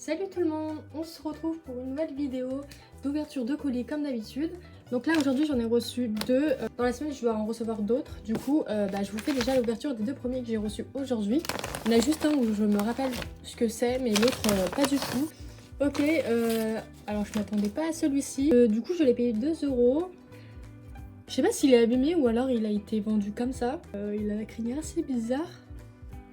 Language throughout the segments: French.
Salut tout le monde, on se retrouve pour une nouvelle vidéo d'ouverture de colis comme d'habitude. Donc là aujourd'hui j'en ai reçu deux, dans la semaine je dois en recevoir d'autres. Du coup je vous fais déjà l'ouverture des deux premiers que j'ai reçus aujourd'hui. Il y en a juste un où je me rappelle ce que c'est mais l'autre pas du tout. Ok, alors je m'attendais pas à celui-ci, du coup je l'ai payé 2 €. Je sais pas s'il est abîmé ou alors il a été vendu comme ça. Il a la crinière assez bizarre.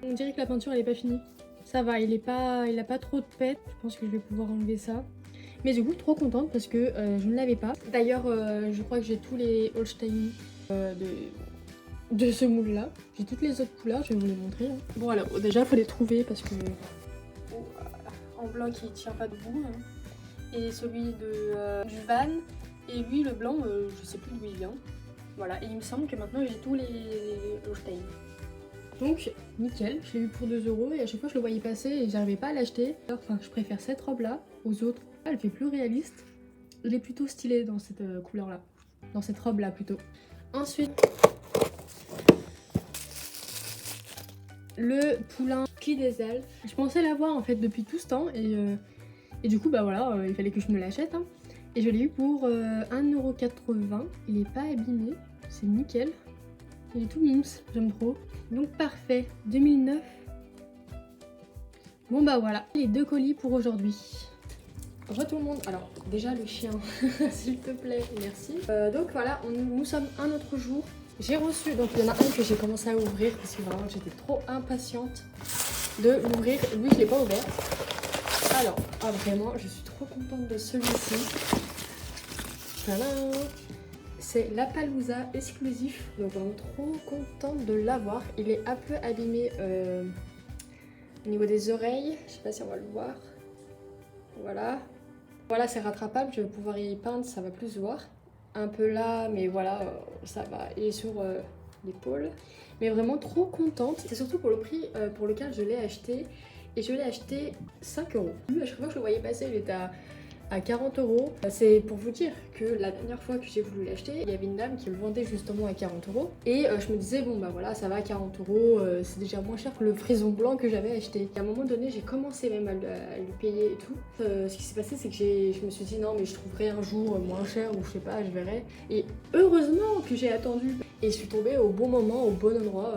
On dirait que la peinture elle est pas finie. Ça va, il a pas trop de pète. Je pense que je vais pouvoir enlever ça. Mais du coup, trop contente parce que je ne l'avais pas. D'ailleurs, je crois que j'ai tous les Holstein de ce moule là. J'ai toutes les autres couleurs, je vais vous les montrer. Hein. Bon alors, déjà, il faut les trouver parce que en blanc qui tient pas debout. Hein. Et celui du Van. Et lui, le blanc, je sais plus d'où il vient. Voilà, et il me semble que maintenant j'ai tous les Holstein. Donc nickel, je l'ai eu pour 2 € et à chaque fois je le voyais passer et j'arrivais pas à l'acheter. Enfin, je préfère cette robe là aux autres. Elle fait plus réaliste. Elle est plutôt stylée dans cette couleur là. Dans cette robe là plutôt. Ensuite, le poulain pli des ailes. Je pensais l'avoir en fait depuis tout ce temps et du coup bah voilà, il fallait que je me l'achète. Hein. Et je l'ai eu pour 1,80 €. Il est pas abîmé, c'est nickel. Il est tout mimes, j'aime trop. Donc parfait, 2009. Bon bah voilà, les deux colis pour aujourd'hui. Bonjour tout le monde. Alors déjà le chien, s'il te plaît, merci. Donc voilà, nous sommes un autre jour. J'ai reçu, donc il y en a un que j'ai commencé à ouvrir parce que vraiment j'étais trop impatiente de l'ouvrir. Lui je l'ai pas ouvert. Alors, vraiment, je suis trop contente de celui-ci. Tadam! C'est l'Appaloosa exclusif, donc vraiment trop contente de l'avoir. Il est un peu abîmé au niveau des oreilles, je sais pas si on va le voir. Voilà. Voilà, c'est rattrapable, je vais pouvoir y peindre, ça va plus se voir. Un peu là, mais voilà, ça va. Et sur l'épaule. Mais vraiment trop contente. C'est surtout pour le prix pour lequel je l'ai acheté. Et je l'ai acheté 5 €. À chaque fois que je le voyais passer, il était à 40 €. C'est pour vous dire que la dernière fois que j'ai voulu l'acheter, il y avait une dame qui le vendait justement à 40 €. Et je me disais, bon bah voilà, ça va à 40 €, c'est déjà moins cher que le frison blanc que j'avais acheté. Et à un moment donné, j'ai commencé même à lui payer et tout. Ce qui s'est passé, c'est que je me suis dit, non mais je trouverai un jour moins cher ou je sais pas, je verrai. Et heureusement que j'ai attendu. Et je suis tombée au bon moment, au bon endroit.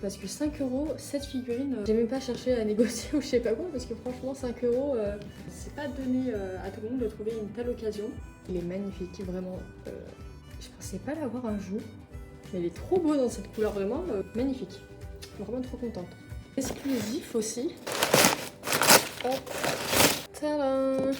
Parce que 5 €, cette figurine, j'ai même pas cherché à négocier ou je sais pas quoi. Parce que franchement, 5 €, c'est pas donné à tout le monde de trouver une telle occasion. Il est magnifique, vraiment. Je pensais pas l'avoir un jour. Mais il est trop beau dans cette couleur, vraiment magnifique. Vraiment trop contente. Exclusif aussi. Hop. Tadam!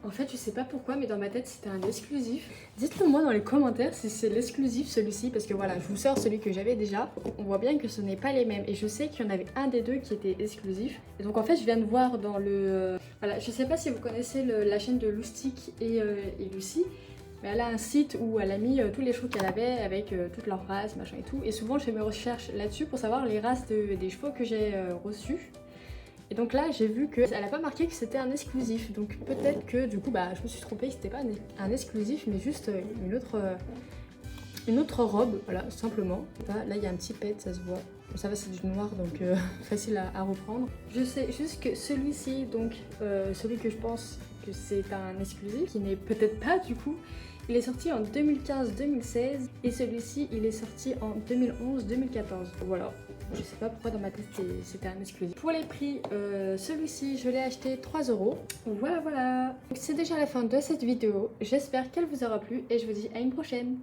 En fait, je sais pas pourquoi, mais dans ma tête, c'était un exclusif. Dites-le moi dans les commentaires si c'est l'exclusif celui-ci, parce que voilà, je vous sors celui que j'avais déjà. On voit bien que ce n'est pas les mêmes. Et je sais qu'il y en avait un des deux qui était exclusif. Et donc en fait, je viens de voir dans le... Voilà, je sais pas si vous connaissez la chaîne de Loustic et Lucie. Mais elle a un site où elle a mis tous les chevaux qu'elle avait avec toutes leurs races, machin et tout. Et souvent, je fais mes recherches là-dessus pour savoir les races des chevaux que j'ai reçus. Et donc là, j'ai vu qu'elle n'a pas marqué que c'était un exclusif. Donc peut-être que du coup, je me suis trompée, c'était pas un exclusif, mais juste une autre robe, voilà, simplement. Là, il y a un petit pet, ça se voit. Ça va, c'est du noir, donc facile à reprendre. Je sais juste que celui-ci, donc celui que je pense que c'est un exclusif, qui n'est peut-être pas du coup, il est sorti en 2015-2016 et celui-ci, il est sorti en 2011-2014. Voilà. Je sais pas pourquoi dans ma tête c'était un exclusif. Pour les prix, celui-ci je l'ai acheté 3 €. Voilà. C'est déjà la fin de cette vidéo. J'espère qu'elle vous aura plu et je vous dis à une prochaine.